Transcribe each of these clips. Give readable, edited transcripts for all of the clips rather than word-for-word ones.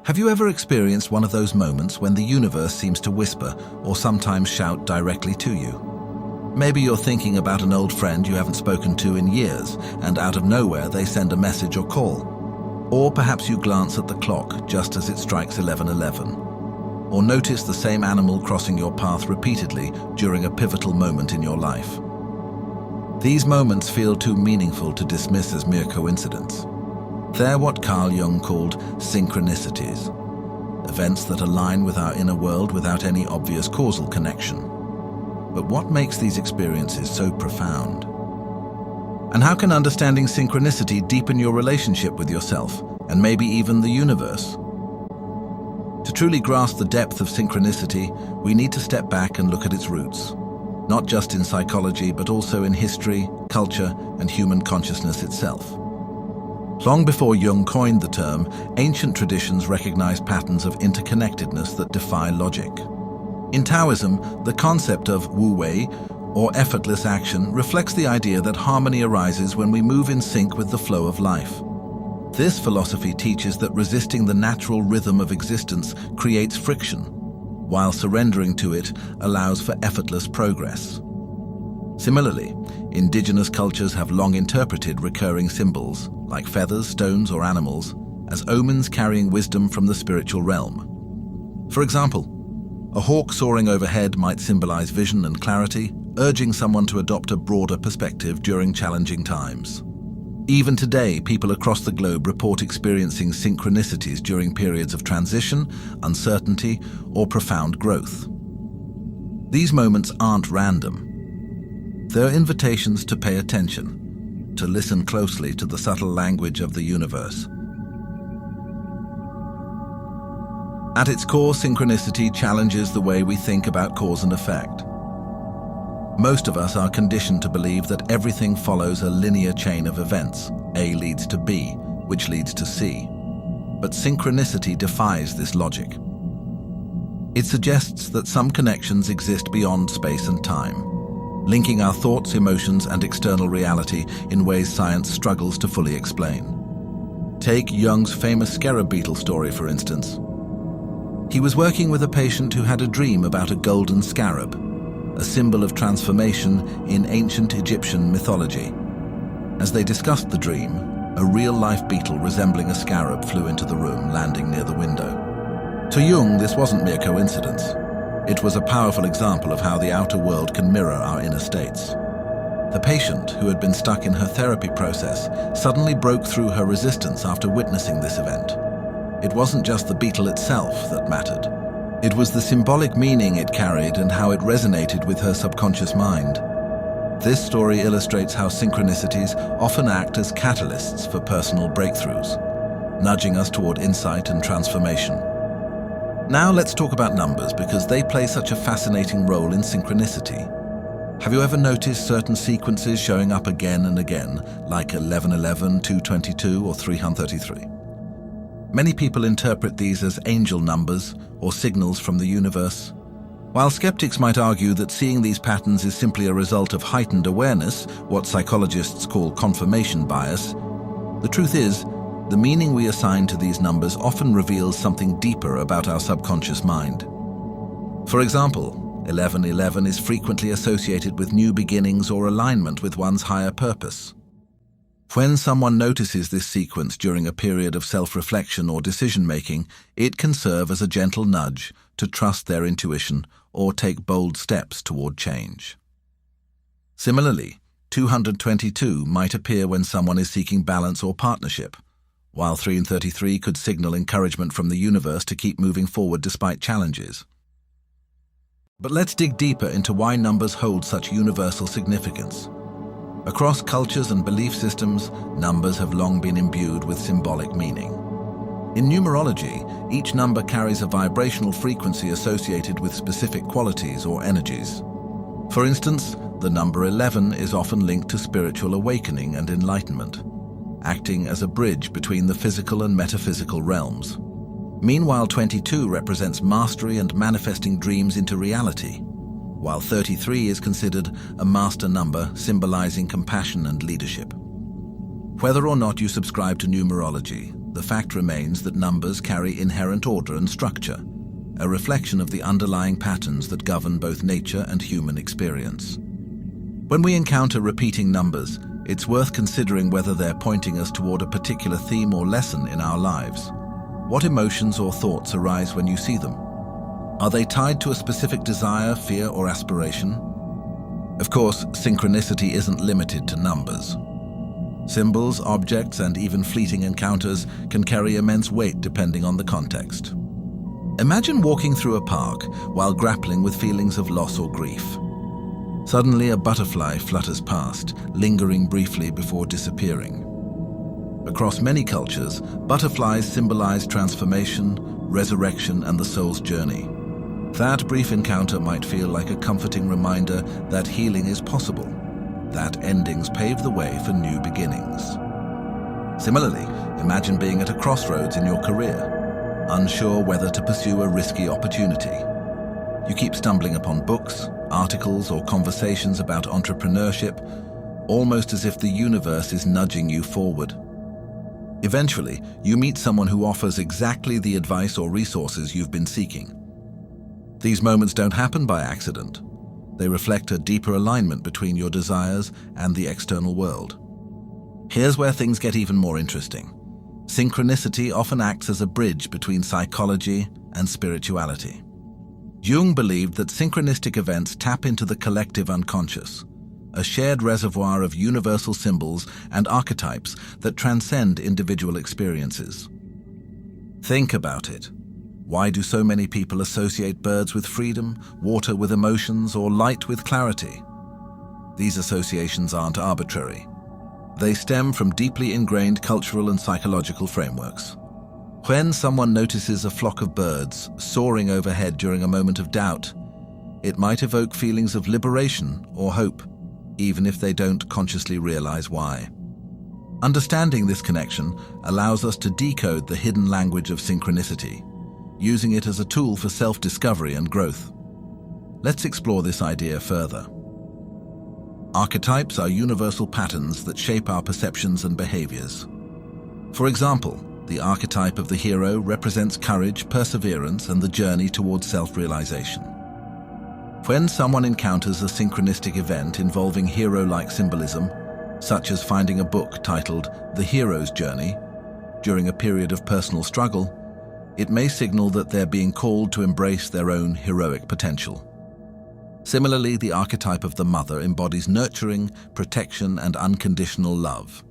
Have you ever experienced one of those moments when the universe seems to whisper or sometimes shout directly to you? Maybe you're thinking about an old friend you haven't spoken to in years, and out of nowhere they send a message or call. Or perhaps you glance at the clock just as it strikes 11:11. Or notice the same animal crossing your path repeatedly during a pivotal moment in your life. These moments feel too meaningful to dismiss as mere coincidence. They're what Carl Jung called synchronicities, events that align with our inner world without any obvious causal connection. But what makes these experiences so profound? And how can understanding synchronicity deepen your relationship with yourself, and maybe even the universe? To truly grasp the depth of synchronicity, we need to step back and look at its roots, not just in psychology, but also in history, culture, and human consciousness itself. Long before Jung coined the term, ancient traditions recognized patterns of interconnectedness that defy logic. In Taoism, the concept of wu-wei, or effortless action, reflects the idea that harmony arises when we move in sync with the flow of life. This philosophy teaches that resisting the natural rhythm of existence creates friction, while surrendering to it allows for effortless progress. Similarly, indigenous cultures have long interpreted recurring symbols, like feathers, stones, or animals, as omens carrying wisdom from the spiritual realm. For example, a hawk soaring overhead might symbolize vision and clarity, urging someone to adopt a broader perspective during challenging times. Even today, people across the globe report experiencing synchronicities during periods of transition, uncertainty, or profound growth. These moments aren't random. They're invitations to pay attention, to listen closely to the subtle language of the universe. At its core, synchronicity challenges the way we think about cause and effect. Most of us are conditioned to believe that everything follows a linear chain of events. A leads to B, which leads to C. But synchronicity defies this logic. It suggests that some connections exist beyond space and time, linking our thoughts, emotions, and external reality in ways science struggles to fully explain. Take Jung's famous scarab beetle story, for instance. He was working with a patient who had a dream about a golden scarab, a symbol of transformation in ancient Egyptian mythology. As they discussed the dream, a real-life beetle resembling a scarab flew into the room, landing near the window. To Jung, this wasn't mere coincidence. It was a powerful example of how the outer world can mirror our inner states. The patient, who had been stuck in her therapy process, suddenly broke through her resistance after witnessing this event. It wasn't just the beetle itself that mattered. It was the symbolic meaning it carried and how it resonated with her subconscious mind. This story illustrates how synchronicities often act as catalysts for personal breakthroughs, nudging us toward insight and transformation. Now let's talk about numbers, because they play such a fascinating role in synchronicity. Have you ever noticed certain sequences showing up again and again, like 1111, 222, or 333? Many people interpret these as angel numbers or signals from the universe. While skeptics might argue that seeing these patterns is simply a result of heightened awareness, what psychologists call confirmation bias, the truth is, the meaning we assign to these numbers often reveals something deeper about our subconscious mind. For example, 1111 is frequently associated with new beginnings or alignment with one's higher purpose. When someone notices this sequence during a period of self-reflection or decision-making, it can serve as a gentle nudge to trust their intuition or take bold steps toward change. Similarly, 222 might appear when someone is seeking balance or partnership, while 333 could signal encouragement from the universe to keep moving forward despite challenges. But let's dig deeper into why numbers hold such universal significance. Across cultures and belief systems, numbers have long been imbued with symbolic meaning. In numerology, each number carries a vibrational frequency associated with specific qualities or energies. For instance, the number 11 is often linked to spiritual awakening and enlightenment, acting as a bridge between the physical and metaphysical realms. Meanwhile, 22 represents mastery and manifesting dreams into reality, while 33 is considered a master number symbolizing compassion and leadership. Whether or not you subscribe to numerology, the fact remains that numbers carry inherent order and structure, a reflection of the underlying patterns that govern both nature and human experience. When we encounter repeating numbers, it's worth considering whether they're pointing us toward a particular theme or lesson in our lives. What emotions or thoughts arise when you see them? Are they tied to a specific desire, fear, or aspiration? Of course, synchronicity isn't limited to numbers. Symbols, objects, and even fleeting encounters can carry immense weight depending on the context. Imagine walking through a park while grappling with feelings of loss or grief. Suddenly, a butterfly flutters past, lingering briefly before disappearing. Across many cultures, butterflies symbolize transformation, resurrection, and the soul's journey. That brief encounter might feel like a comforting reminder that healing is possible, that endings pave the way for new beginnings. Similarly, imagine being at a crossroads in your career, unsure whether to pursue a risky opportunity. You keep stumbling upon books, articles, or conversations about entrepreneurship, almost as if the universe is nudging you forward. Eventually, you meet someone who offers exactly the advice or resources you've been seeking. These moments don't happen by accident. They reflect a deeper alignment between your desires and the external world. Here's where things get even more interesting. Synchronicity often acts as a bridge between psychology and spirituality. Jung believed that synchronistic events tap into the collective unconscious, a shared reservoir of universal symbols and archetypes that transcend individual experiences. Think about it. Why do so many people associate birds with freedom, water with emotions, or light with clarity? These associations aren't arbitrary. They stem from deeply ingrained cultural and psychological frameworks. When someone notices a flock of birds soaring overhead during a moment of doubt, it might evoke feelings of liberation or hope, even if they don't consciously realize why. Understanding this connection allows us to decode the hidden language of synchronicity, using it as a tool for self-discovery and growth. Let's explore this idea further. Archetypes are universal patterns that shape our perceptions and behaviors. For example, the archetype of the hero represents courage, perseverance, and the journey towards self-realization. When someone encounters a synchronistic event involving hero-like symbolism, such as finding a book titled The Hero's Journey, during a period of personal struggle, it may signal that they're being called to embrace their own heroic potential. Similarly, the archetype of the mother embodies nurturing, protection, and unconditional love.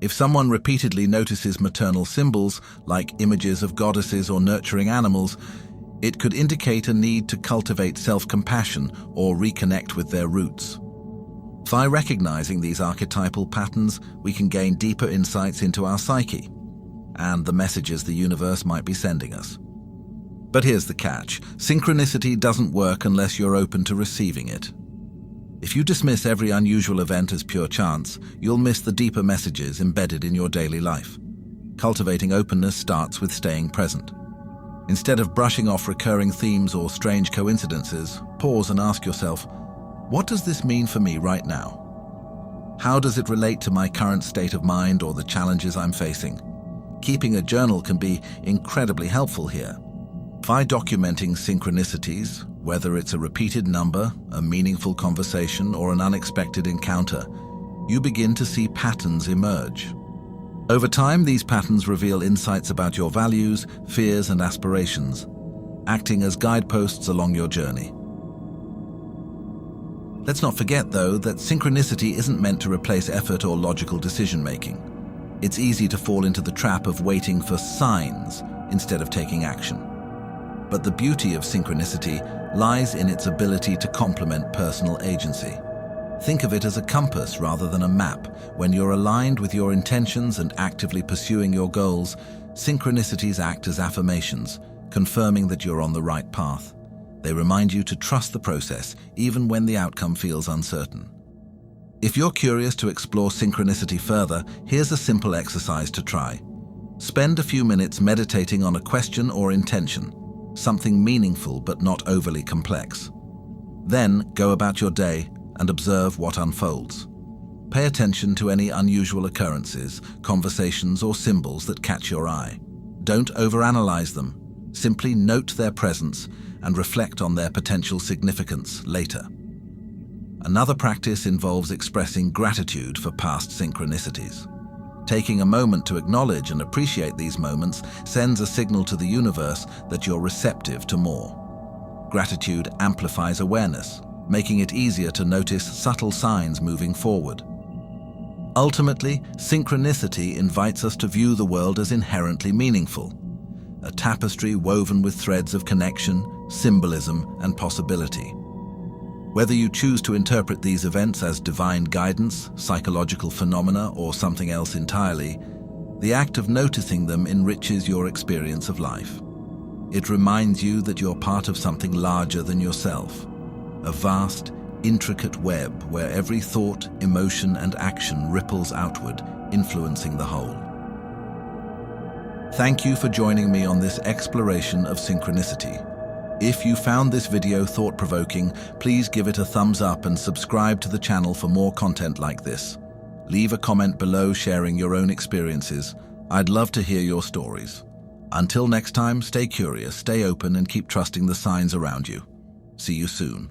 If someone repeatedly notices maternal symbols, like images of goddesses or nurturing animals, it could indicate a need to cultivate self-compassion or reconnect with their roots. By recognizing these archetypal patterns, we can gain deeper insights into our psyche and the messages the universe might be sending us. But here's the catch. Synchronicity doesn't work unless you're open to receiving it. If you dismiss every unusual event as pure chance, you'll miss the deeper messages embedded in your daily life. Cultivating openness starts with staying present. Instead of brushing off recurring themes or strange coincidences, pause and ask yourself, what does this mean for me right now? How does it relate to my current state of mind or the challenges I'm facing? Keeping a journal can be incredibly helpful here. By documenting synchronicities, whether it's a repeated number, a meaningful conversation, or an unexpected encounter, you begin to see patterns emerge. Over time, these patterns reveal insights about your values, fears, and aspirations, acting as guideposts along your journey. Let's not forget, though, that synchronicity isn't meant to replace effort or logical decision-making. It's easy to fall into the trap of waiting for signs instead of taking action. But the beauty of synchronicity lies in its ability to complement personal agency. Think of it as a compass rather than a map. When you're aligned with your intentions and actively pursuing your goals, synchronicities act as affirmations, confirming that you're on the right path. They remind you to trust the process, even when the outcome feels uncertain. If you're curious to explore synchronicity further, here's a simple exercise to try. Spend a few minutes meditating on a question or intention, something meaningful but not overly complex. Then go about your day and observe what unfolds. Pay attention to any unusual occurrences, conversations, or symbols that catch your eye. Don't overanalyze them. Simply note their presence and reflect on their potential significance later. Another practice involves expressing gratitude for past synchronicities. Taking a moment to acknowledge and appreciate these moments sends a signal to the universe that you're receptive to more. Gratitude amplifies awareness, making it easier to notice subtle signs moving forward. Ultimately, synchronicity invites us to view the world as inherently meaningful, a tapestry woven with threads of connection, symbolism, and possibility. Whether you choose to interpret these events as divine guidance, psychological phenomena, or something else entirely, the act of noticing them enriches your experience of life. It reminds you that you're part of something larger than yourself, a vast, intricate web where every thought, emotion, and action ripples outward, influencing the whole. Thank you for joining me on this exploration of synchronicity. If you found this video thought-provoking, please give it a thumbs up and subscribe to the channel for more content like this. Leave a comment below sharing your own experiences. I'd love to hear your stories. Until next time, stay curious, stay open, and keep trusting the signs around you. See you soon.